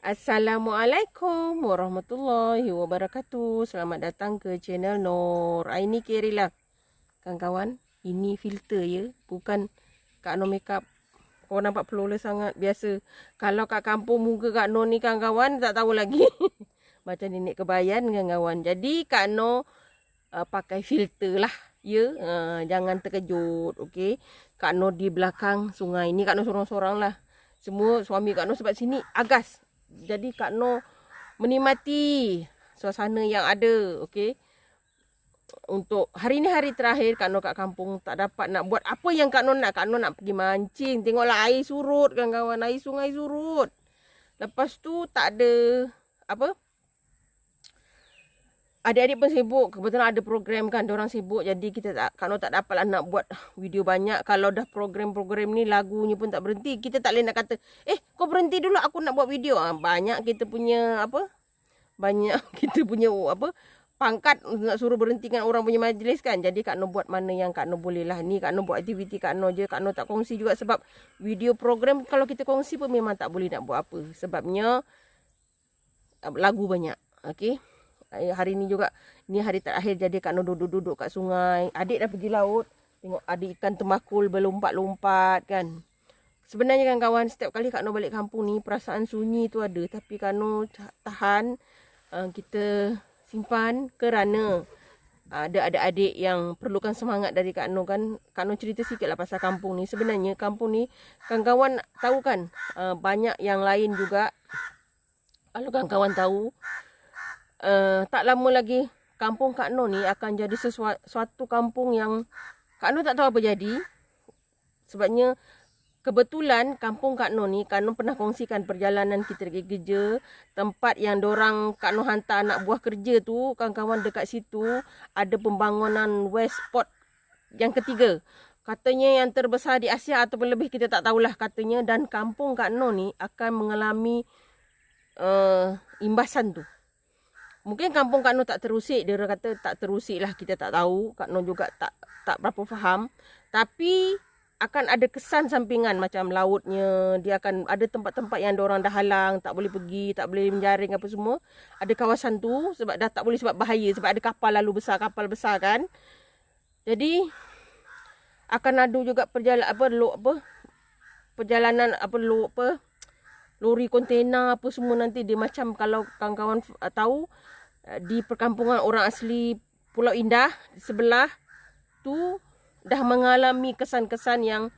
Assalamualaikum warahmatullahi wabarakatuh. Selamat datang ke channel Nur. Ini Kerila. Kawan-kawan, ini filter ya. Bukan Kak Nur makeup. Korang nampak flawless sangat. Biasa. Kalau kat kampung muka Kak Nur ni kawan-kawan tak tahu lagi. Macam nenek kebayan kawan-kawan. Jadi Kak Nur pakai filter lah. Ya, jangan terkejut. Okay. Kak Nur di belakang sungai. Ni Kak Nur sorang-sorang lah. Semua suami Kak Nur sebab sini agas. Jadi Kak Nur menikmati suasana yang ada. Okay. Untuk hari ni hari terakhir Kak Nur kat kampung, tak dapat nak buat apa yang Kak Nur nak. Kak Nur nak pergi mancing. Tengoklah air surut kawan-kawan. Air sungai surut. Lepas tu tak ada apa. Adik-adik pun sibuk. Kebetulan ada program kan. Diorang sibuk. Jadi Kak Nur tak dapatlah nak buat video banyak. Kalau dah program-program ni lagunya pun tak berhenti. Kita tak boleh nak kata, kau berhenti dulu aku nak buat video. Banyak kita punya apa. Banyak kita punya apa. Pangkat nak suruh berhentikan orang punya majlis kan. Jadi Kak Nur buat mana yang Kak Nur boleh lah. Ni Kak Nur buat aktiviti Kak Nur je. Kak Nur tak kongsi juga sebab video program kalau kita kongsi pun memang tak boleh nak buat apa. Sebabnya lagu banyak. Okay. Hari ni juga, ni hari terakhir jadi Kak Nur duduk-duduk kat sungai. Adik dah pergi laut. Tengok ada ikan temakul berlompat-lompat kan. Sebenarnya kan kawan, setiap kali Kak Nur balik kampung ni, perasaan sunyi tu ada. Tapi Kak Nur tahan, kita simpan kerana ada adik-adik yang perlukan semangat dari Kak Nur kan. Kak Nur cerita sikit lah pasal kampung ni. Sebenarnya kampung ni, kawan-kawan tahu kan, banyak yang lain juga. Kalau kawan-kawan tahu, tak lama lagi kampung Kak Nur ni akan jadi suatu kampung yang Kak Nur tak tahu apa jadi. Sebabnya kebetulan kampung Kak Nur ni, Kak Nur pernah kongsikan perjalanan kita pergi kerja. Tempat yang dorang Kak Nur hantar anak buah kerja tu, kawan-kawan dekat situ ada pembangunan Westport yang ketiga. Katanya yang terbesar di Asia ataupun lebih, kita tak tahulah katanya. Dan kampung Kak Nur ni akan mengalami imbasan tu. Mungkin kampung Kak Nur tak terusik. Dia kata tak terusik lah. Kita tak tahu. Kak Nur juga tak berapa faham. Tapi akan ada kesan sampingan macam lautnya. Dia akan ada tempat-tempat yang diorang dah halang. Tak boleh pergi. Tak boleh menjaring apa semua. Ada kawasan tu. Sebab dah tak boleh sebab bahaya. Sebab ada kapal lalu besar. Kapal besar kan. Jadi akan ada juga perjalanan lori kontena apa semua nanti. Dia macam kalau kawan-kawan tahu, di perkampungan orang asli Pulau Indah di sebelah tu dah mengalami kesan-kesan yang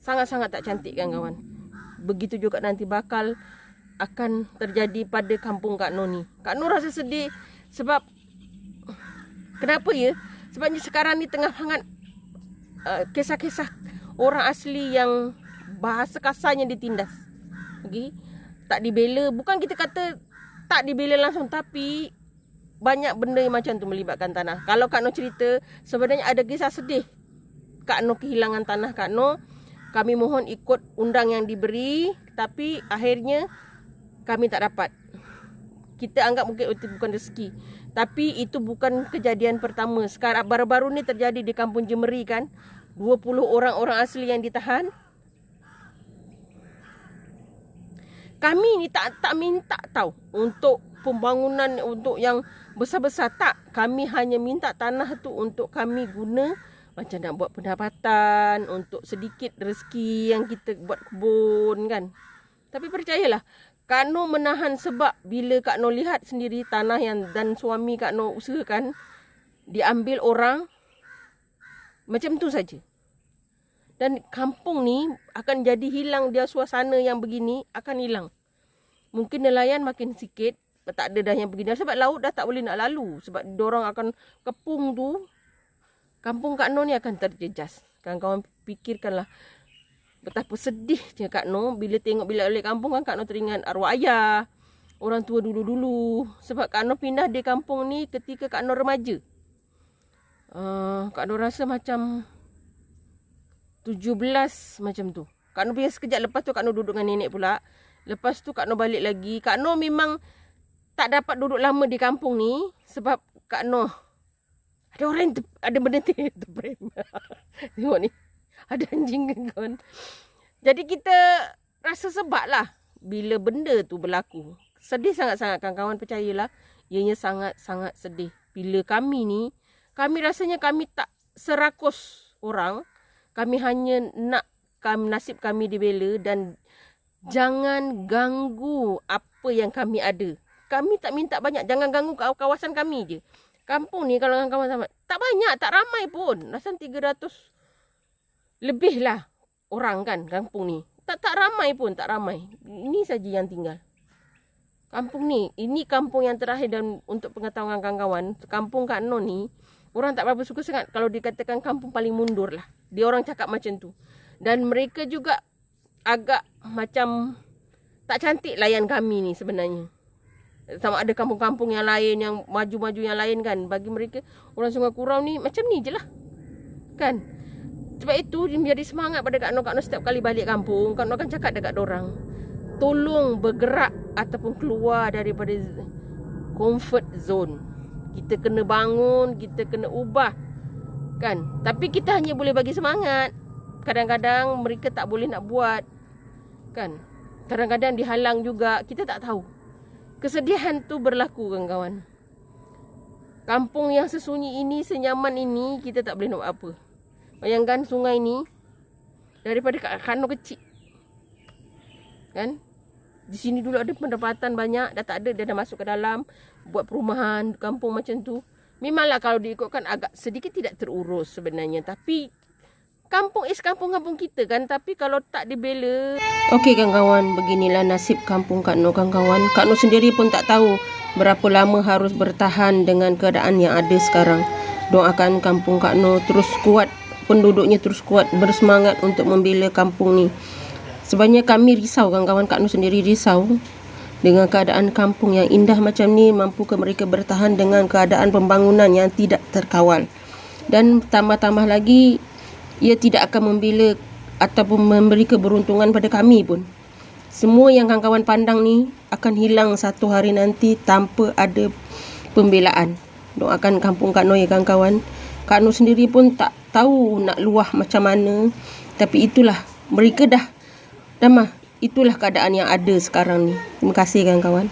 sangat-sangat tak cantik kan kawan. Begitu juga nanti bakal akan terjadi pada kampung Kak Nur ni. Kak Nur rasa sedih sebab kenapa ya? Sebabnya sekarang ni tengah hangat kisah-kisah orang asli yang bahasa kasarnya ditindas. Okay? Tak dibela. Bukan kita kata tak dibela langsung, tapi banyak benda yang macam tu melibatkan tanah. Kalau Kak Nur cerita, sebenarnya ada kisah sedih Kak Nur kehilangan tanah Kak Nur. Kami mohon ikut undang yang diberi, tapi akhirnya kami tak dapat. Kita anggap mungkin itu bukan rezeki. Tapi itu bukan kejadian pertama. Sekarang baru-baru ni terjadi di kampung Jemeri kan. 20 orang asli yang ditahan. Kami ni tak minta tahu untuk pembangunan untuk yang besar-besar. Tak. Kami hanya minta tanah tu untuk kami guna macam nak buat pendapatan, untuk sedikit rezeki yang kita buat kebun kan. Tapi percayalah, Kak Nur menahan sebab bila Kak Nur lihat sendiri tanah yang dan suami Kak Nur usahakan diambil orang macam tu saja. Dan kampung ni akan jadi hilang dia, suasana yang begini akan hilang. Mungkin nelayan makin sikit, tak ada dah yang begini. Sebab laut dah tak boleh nak lalu. Sebab diorang akan kepung tu, kampung Kak Nur ni akan terjejas. Kawan-kawan fikirkanlah betapa sedihnya Kak Nur bila tengok bila balik kampung kan. Kak Nur teringat arwah ayah, orang tua dulu-dulu. Sebab Kak Nur pindah di kampung ni ketika Kak Nur remaja. Kak Nur rasa macam 17 macam tu. Kak Nur pergi sekejap, lepas tu Kak Nur duduk dengan nenek pula. Lepas tu Kak Nur balik lagi. Kak Nur memang tak dapat duduk lama di kampung ni sebab Kak Nur ada orang yang ada benda terprem. Tengok ni. Ada anjing kan kawan. Jadi kita rasa sebab lah bila benda tu berlaku. Sedih sangat-sangat kawan-kawan, percayalah. Ianya sangat-sangat sedih. Bila kami ni, kami rasanya kami tak serakus orang. Kami hanya nak nasib kami dibela dan jangan ganggu apa yang kami ada. Kami tak minta banyak, jangan ganggu kawasan kami je. Kampung ni kalau kawan-kawan tak banyak, tak ramai pun. Rasanya 300 lebih lah orang kan kampung ni. Tak ramai pun, tak ramai. Ini saja yang tinggal. Kampung ni, ini kampung yang terakhir, dan untuk pengetahuan kawan-kawan, kampung Kak Noh ni, orang tak berapa suka sangat kalau dikatakan kampung paling mundur lah. Dia orang cakap macam tu. Dan mereka juga agak macam tak cantik layan kami ni sebenarnya. Sama ada kampung-kampung yang lain, yang maju-maju yang lain kan. Bagi mereka, orang Sungai Kurau ni macam ni je lah. Kan? Sebab itu, dia menjadi semangat pada Kak Noh. Kak Noh setiap kali balik kampung, Kak Noh akan cakap dekat dorang, tolong bergerak ataupun keluar daripada comfort zone. Kita kena bangun, kita kena ubah. Kan? Tapi kita hanya boleh bagi semangat. Kadang-kadang mereka tak boleh nak buat. Kan? Kadang-kadang dihalang juga. Kita tak tahu. Kesedihan tu berlaku kawan-kawan. Kampung yang sesunyi ini, senyaman ini, kita tak boleh nak buat apa. Bayangkan sungai ni daripada Kak Noh kecil. Kan? Di sini dulu ada pendapatan banyak, dah tak ada, dia dah masuk ke dalam buat perumahan kampung macam tu. Memanglah kalau diikutkan agak sedikit tidak terurus sebenarnya, tapi kampung kampung-kampung kita kan. Tapi kalau tak dibela. Okey kawan-kawan, beginilah nasib kampung Kak Noh kawan-kawan. Kak Noh sendiri pun tak tahu berapa lama harus bertahan dengan keadaan yang ada sekarang. Doakan kampung Kak Noh terus kuat, penduduknya terus kuat, bersemangat untuk membela kampung ni. Sebenarnya kami risau kawan-kawan, Kak Noh sendiri risau dengan keadaan kampung yang indah macam ni. Mampukah mereka bertahan dengan keadaan pembangunan yang tidak terkawal? Dan tambah-tambah lagi, ia tidak akan membela ataupun memberi keberuntungan pada kami pun. Semua yang kawan-kawan pandang ni akan hilang satu hari nanti tanpa ada pembelaan. Doakan kampung Kak Noh ya kawan-kawan. Kak Noh sendiri pun tak tahu nak luah macam mana. Tapi itulah, mereka dah itulah keadaan yang ada sekarang ni. Terima kasih kawan-kawan.